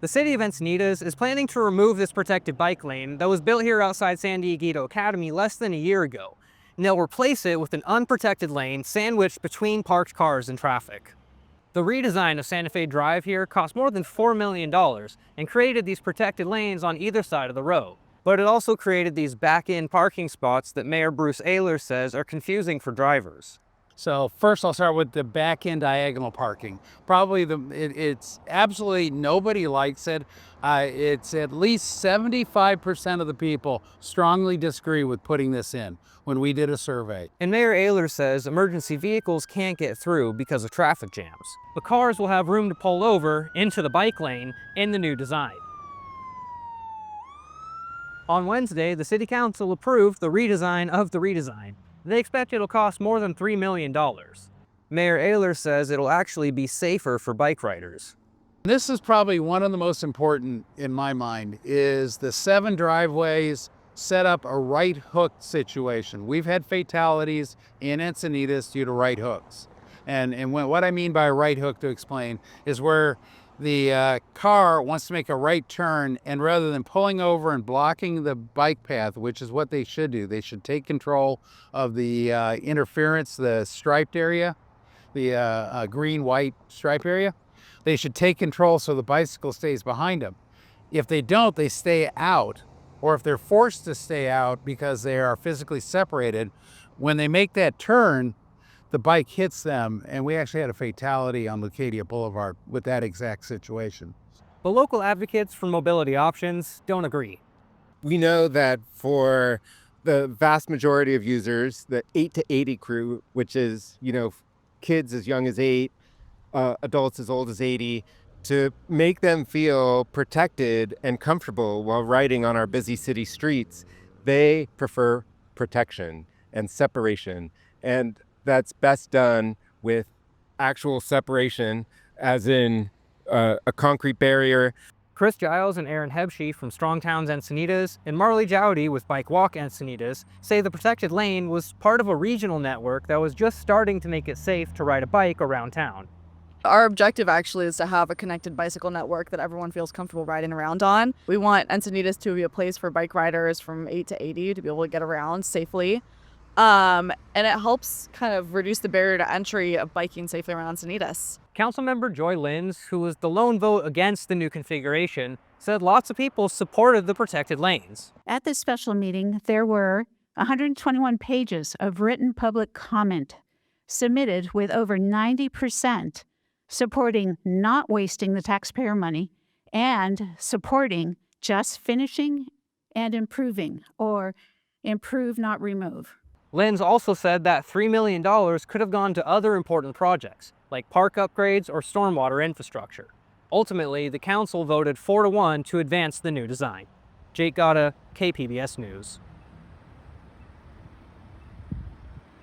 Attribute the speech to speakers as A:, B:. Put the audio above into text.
A: The city of Encinitas is planning to remove this protected bike lane that was built here outside San Dieguito Academy less than a year ago, and they'll replace it with an unprotected lane sandwiched between parked cars and traffic. The redesign of Santa Fe Drive here cost more than $4 million and created these protected lanes on either side of the road. But it also created these back-end parking spots that Mayor Bruce Ayler says are confusing for drivers.
B: So first I'll start with the back end diagonal parking. Probably it's absolutely nobody likes it. It's at least 75% of the people strongly disagree with putting this in when we did a survey.
A: And Mayor Ayler says emergency vehicles can't get through because of traffic jams. But cars will have room to pull over into the bike lane in the new design. On Wednesday, the City Council approved the redesign of the redesign. They expect it'll cost more than $3 million. Mayor Ayler says it'll actually be safer for bike riders.
B: This is probably one of the most important in my mind, is the 7 driveways set up a right hook situation. We've had fatalities in Encinitas due to right hooks. And what I mean by a right hook, to explain, is where the car wants to make a right turn, and rather than pulling over and blocking the bike path, which is what they should do, they should take control of the interference, the striped area, the green-white stripe area. They should take control so the bicycle stays behind them. If they don't, they stay out, or if they're forced to stay out because they are physically separated, when they make that turn, the bike hits them, and we actually had a fatality on Leucadia Boulevard with that exact situation.
A: But local advocates for mobility options don't agree.
C: We know that for the vast majority of users, the 8 to 80 crew, which is, kids as young as 8, adults as old as 80, to make them feel protected and comfortable while riding on our busy city streets, they prefer protection and separation. And that's best done with actual separation, as in a concrete barrier.
A: Chris Giles and Aaron Hebsche from Strong Towns Encinitas and Marley Jowdy with Bike Walk Encinitas say the protected lane was part of a regional network that was just starting to make it safe to ride a bike around town.
D: Our objective actually is to have a connected bicycle network that everyone feels comfortable riding around on. We want Encinitas to be a place for bike riders from 8 to 80 to be able to get around safely. And it helps kind of reduce the barrier to entry of biking safely around Encinitas.
A: Councilmember Joy Linz, who was the lone vote against the new configuration, said lots of people supported the protected lanes.
E: At this special meeting, there were 121 pages of written public comment submitted, with over 90% supporting not wasting the taxpayer money and supporting just finishing and improving, or improve, not remove.
A: Linz also said that $3 million could have gone to other important projects, like park upgrades or stormwater infrastructure. Ultimately, the council voted 4-1 to advance the new design. Jake Gatta, KPBS News.